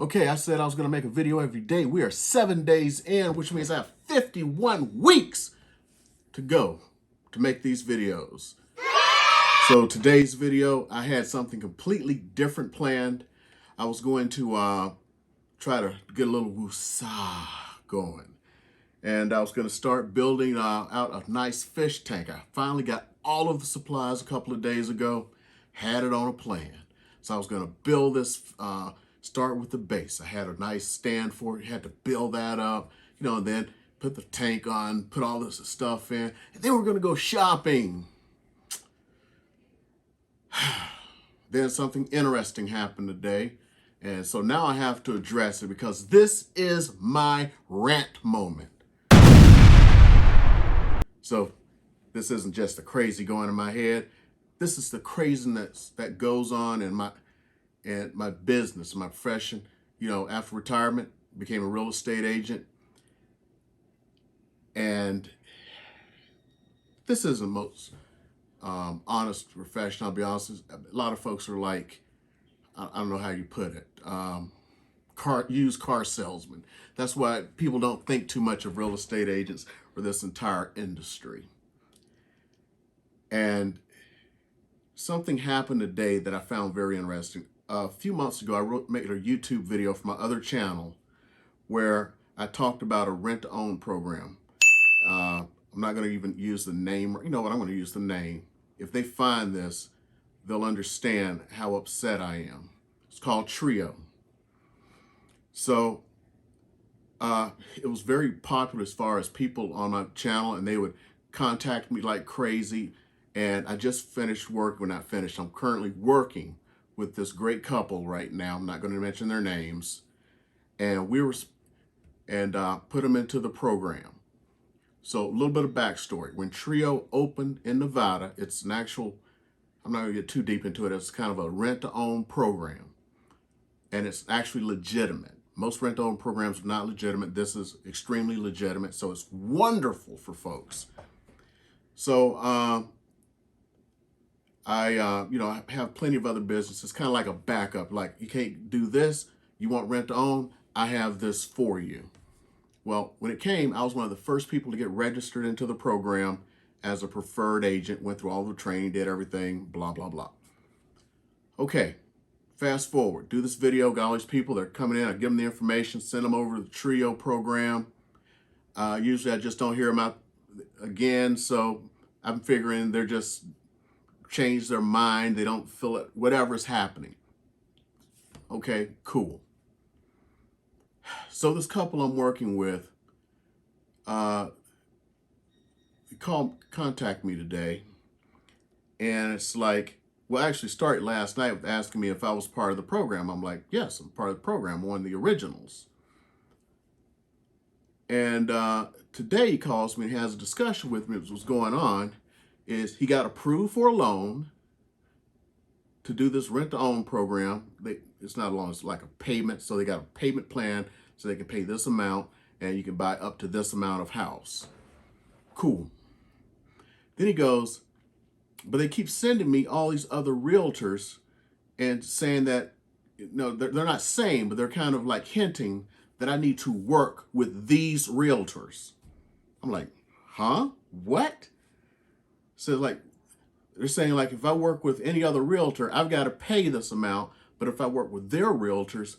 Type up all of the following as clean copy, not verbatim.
Okay, I said I was going to make a video every day. We are 7 days in, which means I have 51 weeks to go to make these videos. So today's video, I had something completely different planned. I was going to try to get a little woosah going. And I was going to start building out a nice fish tank. I finally got all of the supplies a couple of days ago, had it on a plan. So I was going to build this, start with the base. I had a nice stand for it, had to build that up, and then put the tank on, put all this stuff in, and then we're going to go shopping. Then something interesting happened today. And so now I have to address it because this is my rant moment. So this isn't just the crazy going in my head. This is the craziness that goes on in my business, my profession. After retirement, became a real estate agent. And this isn't the most honest profession, I'll be honest. A lot of folks are like, I don't know how you put it, used car salesman. That's why people don't think too much of real estate agents or this entire industry. And something happened today that I found very interesting. A few months ago, I made a YouTube video for my other channel where I talked about a rent-to-own program. I'm not going to even use the name. You know what? I'm going to use the name. If they find this, they'll understand how upset I am. It's called Trio. So it was very popular as far as people on my channel, and they would contact me like crazy. And I just finished work. Well, not finished. I'm currently working with this great couple right now. I'm not going to mention their names. And put them into the program. So a little bit of backstory. When Trio opened in Nevada, it's an actual, I'm not going to get too deep into it. It's kind of a rent-to-own program. And it's actually legitimate. Most rent-to-own programs are not legitimate. This is extremely legitimate. So it's wonderful for folks. So I have plenty of other businesses. It's kind of like a backup. Like, you can't do this. You want rent-to-own? I have this for you. Well, when it came, I was one of the first people to get registered into the program as a preferred agent, went through all the training, did everything, blah, blah, blah. Okay, fast forward, do this video, got all these people that are coming in, I give them the information, send them over to the Trio program. Usually I just don't hear them out again, so I'm figuring they're just changed their mind, they don't feel it, whatever's happening. Okay, cool. So this couple I'm working with, contact me today, and it's like, well, actually started last night with asking me if I was part of the program. I'm like, yes, I'm part of the program, one of the originals. And today he calls me and has a discussion with me. What's going on is he got approved for a loan to do this rent-to-own program. It's not a loan, it's like a payment. So they got a payment plan so they can pay this amount and you can buy up to this amount of house. Cool. Then he goes, but they keep sending me all these other realtors and saying that, they're not saying, but they're kind of like hinting that I need to work with these realtors. I'm like, huh? What? So like, they're saying like, if I work with any other realtor, I've got to pay this amount. But if I work with their realtors,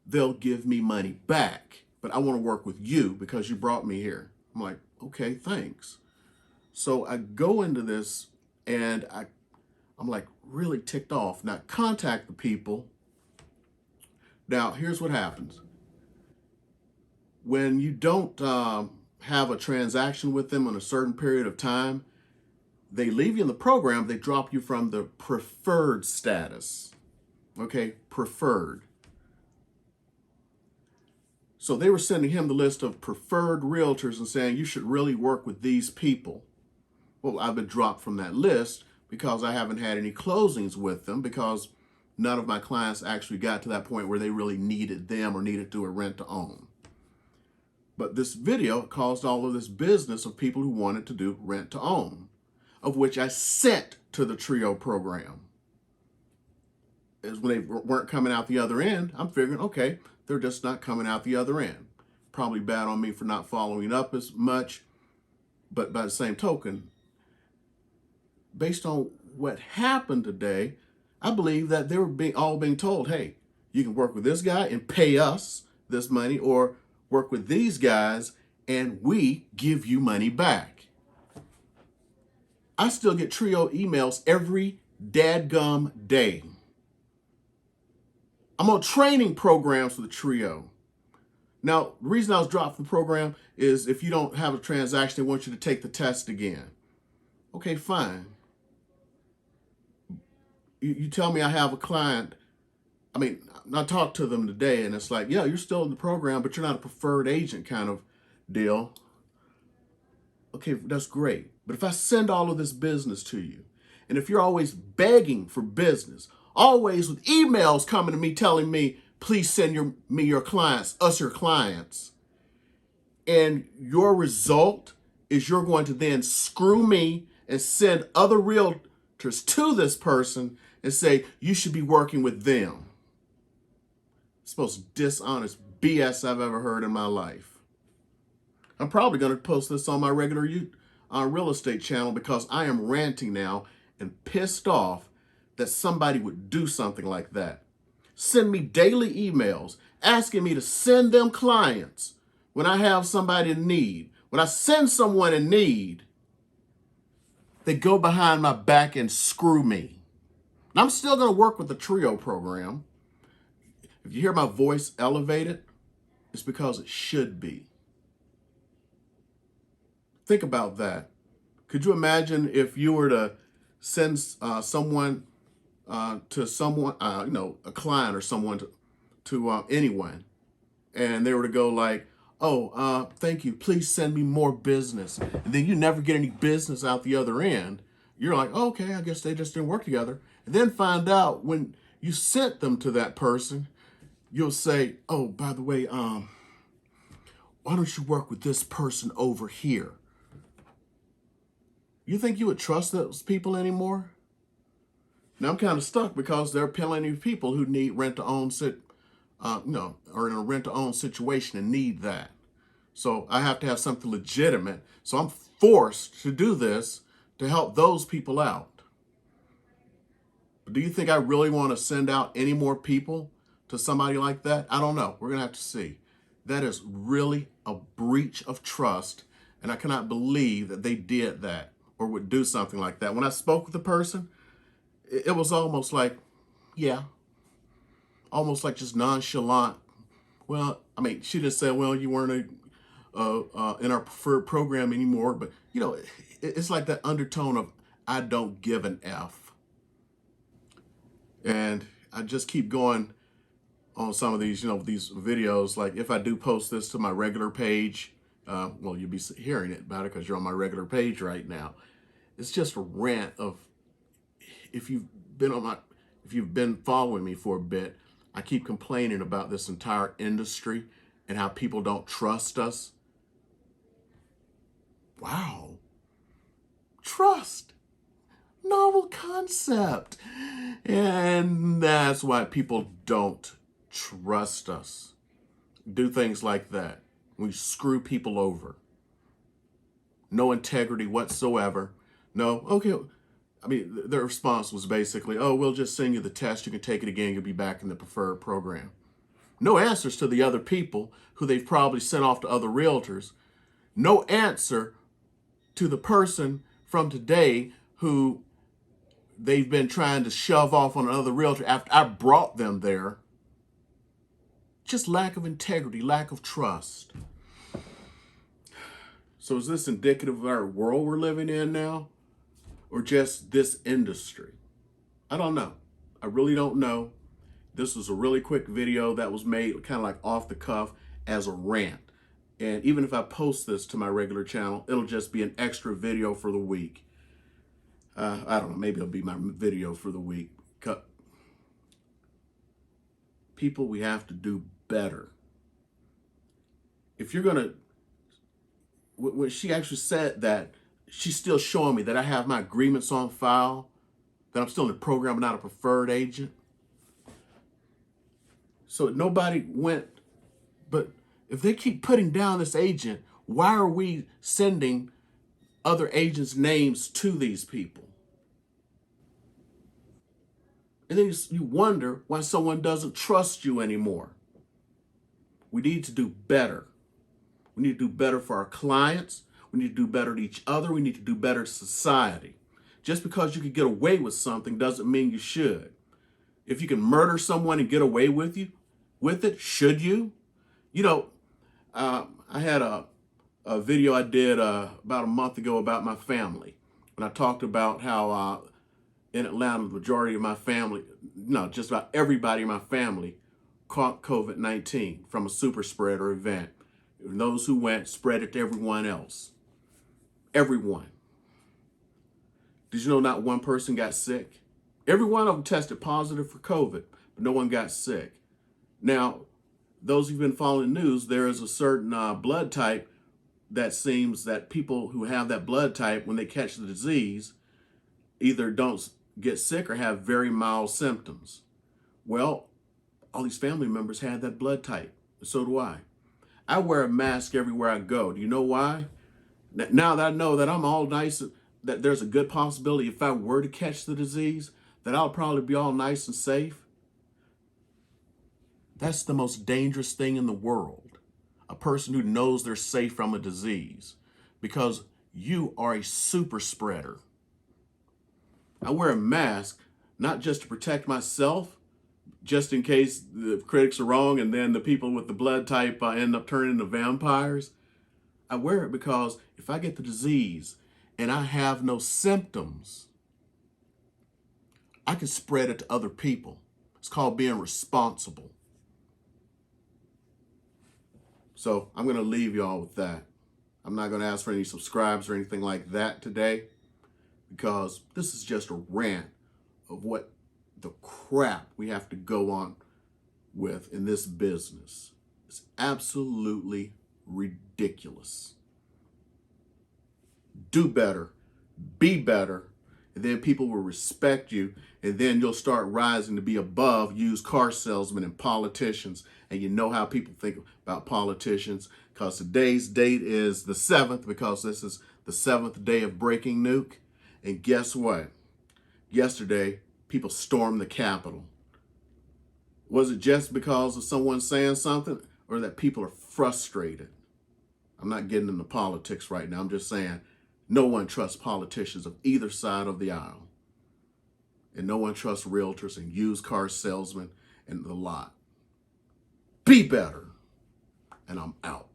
they'll give me money back. But I want to work with you because you brought me here. I'm like, okay, thanks. So I go into this and I'm like really ticked off. Now contact the people. Now here's what happens. When you don't have a transaction with them in a certain period of time, they leave you in the program, they drop you from the preferred status. Okay, preferred. So they were sending him the list of preferred realtors and saying, you should really work with these people. Well, I've been dropped from that list because I haven't had any closings with them because none of my clients actually got to that point where they really needed them or needed to do a rent-to-own. But this video caused all of this business of people who wanted to do rent-to-own, of which I sent to the Trio program. As when they weren't coming out the other end, I'm figuring, okay, they're just not coming out the other end. Probably bad on me for not following up as much, but by the same token, based on what happened today, I believe that they were all being told, hey, you can work with this guy and pay us this money, or work with these guys and we give you money back. I still get Trio emails every dadgum day. I'm on training programs with Trio. Now, the reason I was dropped from the program is if you don't have a transaction, they want you to take the test again. Okay, fine. You tell me I have a client. I mean, I talked to them today and it's like, yeah, you're still in the program, but you're not a preferred agent kind of deal. Okay, that's great. But if I send all of this business to you, and if you're always begging for business, always with emails coming to me telling me, please send me your clients, us your clients, and your result is you're going to then screw me and send other realtors to this person and say, you should be working with them. It's the most dishonest BS I've ever heard in my life. I'm probably going to post this on my regular real estate channel because I am ranting now and pissed off that somebody would do something like that. Send me daily emails asking me to send them clients when I have somebody in need. When I send someone in need, they go behind my back and screw me. And I'm still going to work with the Trio program. If you hear my voice elevated, it's because it should be. Think about that. Could you imagine if you were to send someone to someone, a client or someone to anyone, and they were to go like, oh, thank you, please send me more business. And then you never get any business out the other end. You're like, oh, okay, I guess they just didn't work together. And then find out when you sent them to that person, you'll say, oh, by the way, why don't you work with this person over here? You think you would trust those people anymore? Now I'm kind of stuck because there are plenty of people who need rent-to-own, or in a rent-to-own situation and need that. So I have to have something legitimate. So I'm forced to do this to help those people out. But do you think I really want to send out any more people to somebody like that? I don't know. We're going to have to see. That is really a breach of trust, and I cannot believe that they did that or would do something like that. When I spoke with the person, it was almost like, yeah, almost like just nonchalant. Well, I mean, she just said, well, you weren't in our preferred program anymore. But, it's like that undertone of, I don't give an F. And I just keep going on some of these, these videos. Like if I do post this to my regular page, well, you'll be hearing it about it because you're on my regular page right now. It's just a rant of, if you've been following me for a bit, I keep complaining about this entire industry and how people don't trust us. Wow. Trust. Novel concept. And that's why people don't trust us. Do things like that. We screw people over. No integrity whatsoever. No, okay. I mean, their response was basically, oh, we'll just send you the test. You can take it again. You'll be back in the preferred program. No answers to the other people who they've probably sent off to other realtors. No answer to the person from today who they've been trying to shove off on another realtor after I brought them there. Just lack of integrity, lack of trust. So is this indicative of our world we're living in now? Or just this industry? I don't know. I really don't know. This was a really quick video that was made kind of like off the cuff as a rant. And even if I post this to my regular channel, it'll just be an extra video for the week. I don't know, maybe it'll be my video for the week. People, we have to do better. If you're going to, when she actually said that, she's still showing me that I have my agreements on file, that I'm still in the program, not a preferred agent. So nobody went But if they keep putting down this agent, why are we sending other agents' names to these people? And then you wonder why someone doesn't trust you anymore. We need to do better. We need to do better for our clients. We need to do better to each other. We need to do better to society. Just because you can get away with something doesn't mean you should. If you can murder someone and get away with it, should you? You know, I had a video I did about a month ago about my family. When I talked about how in Atlanta, the majority of my family, no, just about everybody in my family caught COVID-19 from a super spreader event. And those who went spread it to everyone else. Everyone. Did you know not one person got sick? Every one of them tested positive for COVID, but no one got sick. Now, those who've been following the news, there is a certain blood type that seems that people who have that blood type, when they catch the disease, either don't get sick or have very mild symptoms. Well, all these family members had that blood type. So do I. I wear a mask everywhere I go. Do you know why? Now that I know that I'm all nice, that there's a good possibility if I were to catch the disease, that I'll probably be all nice and safe. That's the most dangerous thing in the world. A person who knows they're safe from a disease, because you are a super spreader. I wear a mask not just to protect myself, just in case the critics are wrong and then the people with the blood type end up turning into vampires. I wear it because if I get the disease and I have no symptoms, I can spread it to other people. It's called being responsible. So I'm going to leave y'all with that. I'm not going to ask for any subscribes or anything like that today, because this is just a rant of what the crap we have to go on with in this business. It's absolutely ridiculous. Do better, be better, and then people will respect you, and then you'll start rising to be above used car salesmen and politicians. And you know how people think about politicians, because today's date is the 7th, because this is the 7th day of Breaking Nuke. And guess what? Yesterday, people stormed the Capitol. Was it just because of someone saying something, or that people are frustrated? I'm not getting into politics right now. I'm just saying no one trusts politicians of either side of the aisle. And no one trusts realtors and used car salesmen and the lot. Be better. And I'm out.